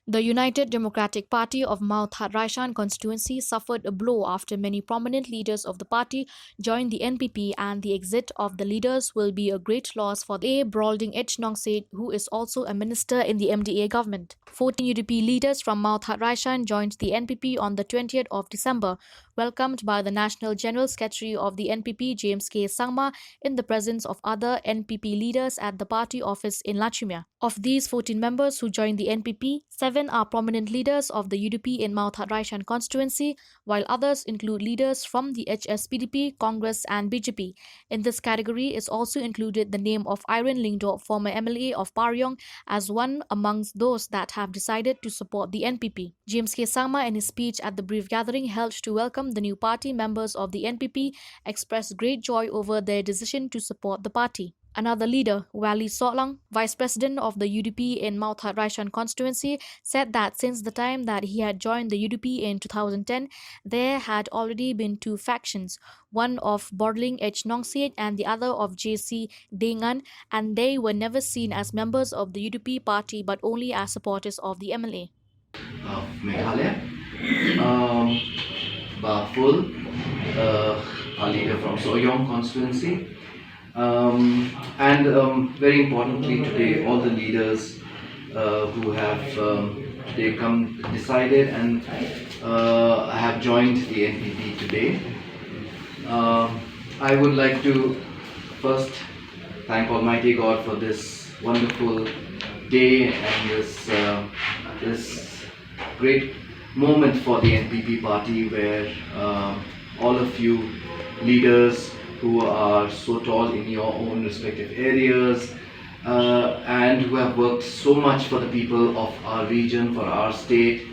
The United Democratic Party of Mount Raishan constituency suffered a blow after many prominent leaders of the party joined the NPP, and the exit of the leaders will be a great loss for the Balding H. Nongset, who is also a minister in the MDA government. 14 UDP leaders from Mount Raishan joined the NPP on the 20th of December, welcomed by the National General Secretary of the NPP, James K. Sangma, in the presence of other NPP leaders at the party office in Lachumia. Of these 14 members who joined the NPP, 7 are prominent leaders of the UDP in Mount Raishan constituency, while others include leaders from the HSPDP, Congress and BJP. In this category is also included the name of Irene Lingdo, former MLA of Paryong, as one amongst those that have decided to support the NPP. James K. Sangma, in his speech at the brief gathering held to welcome the new party members of the NPP, expressed great joy over their decision to support the party. Another leader, Wali Sotlang, vice president of the UDP in Mount Raishan constituency, said that since the time that he had joined the UDP in 2010, there had already been two factions, one of Bordling H. Nongset and the other of JC Dengan, and they were never seen as members of the UDP party but only as supporters of the MLA. Of Meghalaya, um, Baful, a leader from Soyong constituency. And very importantly today, all the leaders who have today decided and have joined the NPP today. I would like to first thank Almighty God for this wonderful day and this great moment for the NPP party, where all of you leaders who are so tall in your own respective areas and who have worked so much for the people of our region, for our state,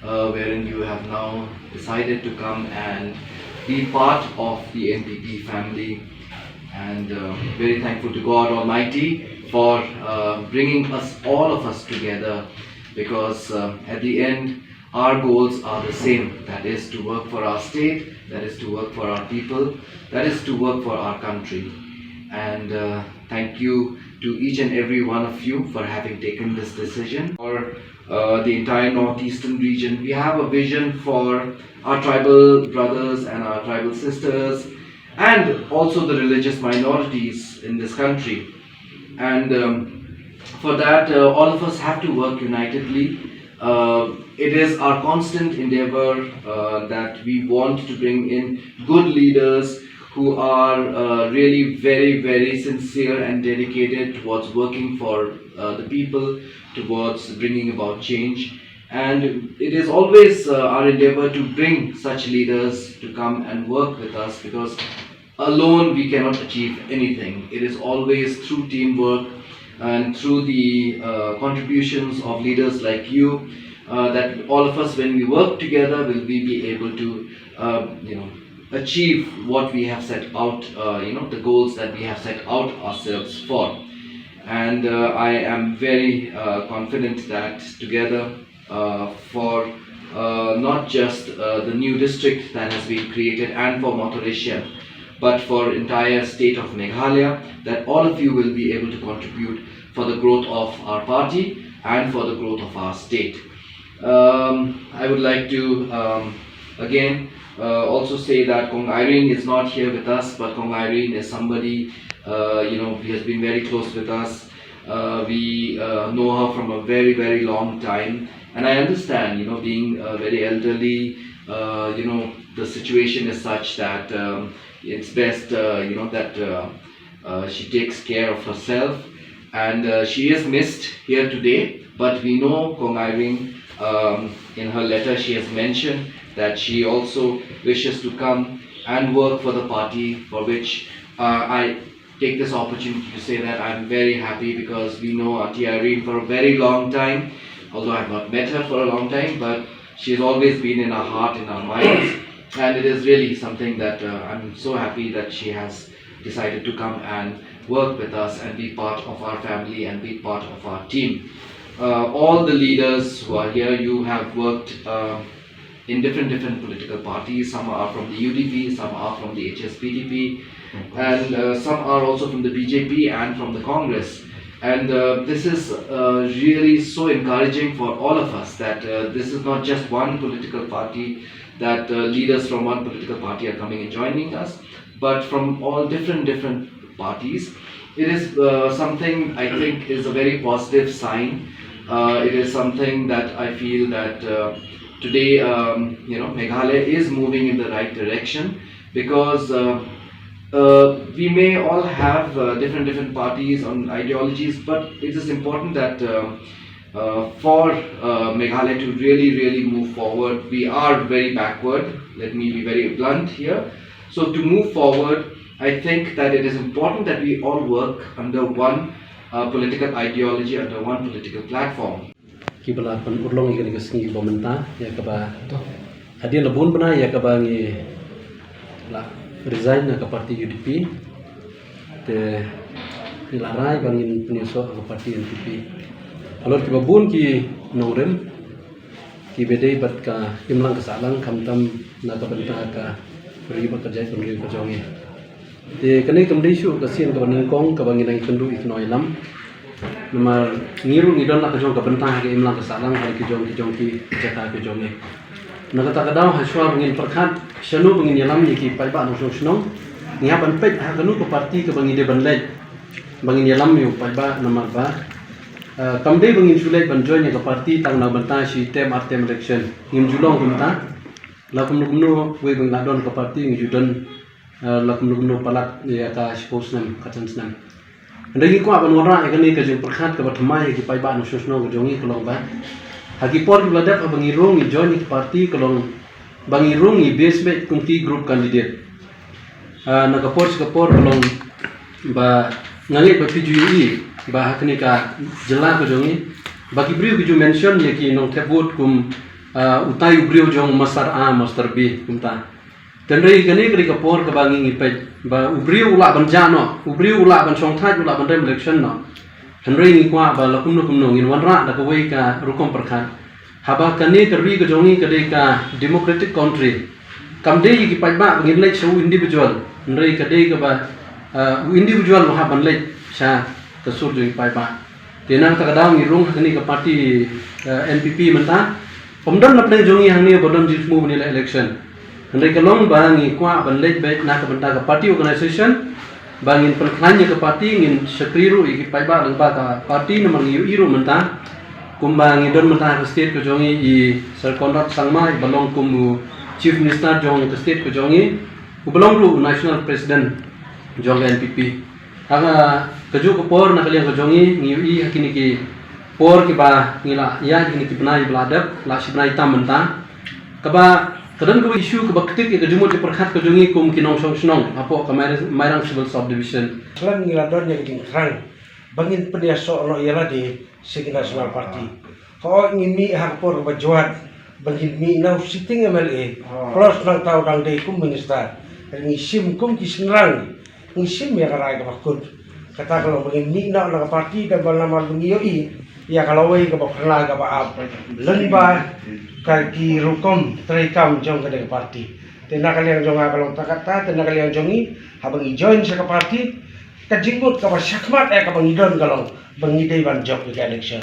wherein you have now decided to come and be part of the NPP family. And very thankful to God Almighty for bringing all of us together, because at the end our goals are the same, that is to work for our state, that is to work for our people, that is to work for our country. And thank you to each and every one of you for having taken this decision. For the entire northeastern region, we have a vision for our tribal brothers and our tribal sisters, and also the religious minorities in this country. And for that, all of us have to work unitedly. It is our constant endeavor that we want to bring in good leaders who are really very, very sincere and dedicated towards working for the people, towards bringing about change. And it is always our endeavor to bring such leaders to come and work with us, because alone we cannot achieve anything. It is always through teamwork and through the contributions of leaders like you that all of us, when we work together, will we be able to achieve what we have set out, the goals that we have set out ourselves for. And I am very confident that together, for not just the new district that has been created and for Motoresia, but for entire state of Meghalaya, that all of you will be able to contribute for the growth of our party and for the growth of our state. I would like to again also say that Kong Irene is not here with us, but Kong Irene is somebody he has been very close with us. We know her from a very, very long time, and I understand, being very elderly, the situation is such that it's best, that she takes care of herself, and she is missed here today. But we know Kong Irene, in her letter, she has mentioned that she also wishes to come and work for the party, for which I take this opportunity to say that I'm very happy, because we know Auntie Irene for a very long time, although I've not met her for a long time, but she's always been in our heart, in our minds, and it is really something that I'm so happy that she has decided to come and work with us and be part of our family and be part of our team. All the leaders who are here, you have worked in different political parties. Some are from the UDP, some are from the HSPDP, and some are also from the BJP and from the Congress. And this is really so encouraging for all of us that this is not just one political party, that leaders from one political party are coming and joining us, but from all different parties. It is something I think is a very positive sign. It is something that I feel that today, Meghalaya is moving in the right direction, because we may all have different parties on ideologies, but it is important that for Meghalaya to really move forward, we are very backward. Let me be very blunt here. So to move forward, I think that it is important that we all work under one political ideology, under one political platform. Kibala pan urlong ikan ikan pemerintah ya kaba hadiah lebun pernah ya kaba ngi lah resign ke parti UDP te nilarai bangin penyusup ke parti NPP. Alor kiba bun ki nongrem ki bedai bat ka imlang kesalang kamtam na ka bentah ka beri bekerja beri kerjongi. Te kene kemri syu kasian ka banengkong ka bangin nang kendu iknoi lam. Nomor ngiru ngidon nak kejong ke bentah ke imlang kesalang hari kejong ki jata kejong ni. Nak kata kadang haswa bangin perkat shanu bangin yalam ki pai ba no snong nya ban pet ha kanu ke parti ke bangin de ban lej bangin yalam yu pai ba nomor ba kamde bangin sulai ban join ke parti tang na bentah si tem atem election ngim julong bentah lakum no we bang ladon ke parti ngijudon lakum no palat ya ka spokesman katan senam. Ndai ko aban wara ya kani ke jeng perkat ke batmai ki pai ba no snong ke jongi kelong ba hagi por beladak bangi rong i join parti kelong bangi rong i base kumti group candidate naga por kelong ba ngangi ba PGE ba hakni ka jela ko jongi bagi brio ki ju mention ye ki nong thebut kum utai brio jong master A master B kumta tenrei kani kri ka por ka bangi ngi pe ba ubrio ula ban jano ubrio ula ban song thai ula ban dem election no tenrei ni kwa ba lakum no kumno ngin wanra da ko wei ka rukom perkhat haba kani kri ka jongi ka de ka democratic country kamde yi ki pai ba ngin lek show individual tenrei ka de ka ba individual ha ban lek sha ka sur jo pai ba tenang ta kadang ngi rung kani ka parti NPP menta pomdon na pleng jongi hang ni bodon jitmu ni election Hendai kelong bangi kwa ban lej baik nak benda ke party organisation bangin perklannya ke parti ngin sekriru iki pai ba lang ba ka parti namang iru menta kumbangi don menta ke state ke jongi i serkondat sangmai balong kumu chief minister jong ke state ke jongi balong ru national president jong NPP aga keju ke por nak liang ke jongi ngi i hakini ki por ki ba ngila ya hakini ki benai beladap la si benai tam menta kaba kadang ko issue ke baktik ke jumut ke perkhat ke jongi kum kinong song snong apo ka mairang civil subdivision selain ngiladon yang tingkrang bangin penyaso no ialah di Segi Nasional Parti ko ngimi hakpor bajuat bangin mi now sitting MLA plus nang tau dang de kum minister ngi sim kum ki senrang ngi sim ya karai ka bakut kata kalau bangin mi na na parti dan balama bengioi ya kalau wei ka bakla ka ba lenba kaki rukom terikam jong ke parti tena kalian jong kalau takata tena kalian jongi habang i join sa parti kajingut ka ba syakmat ka bang idon kalau bang idai ban job ke election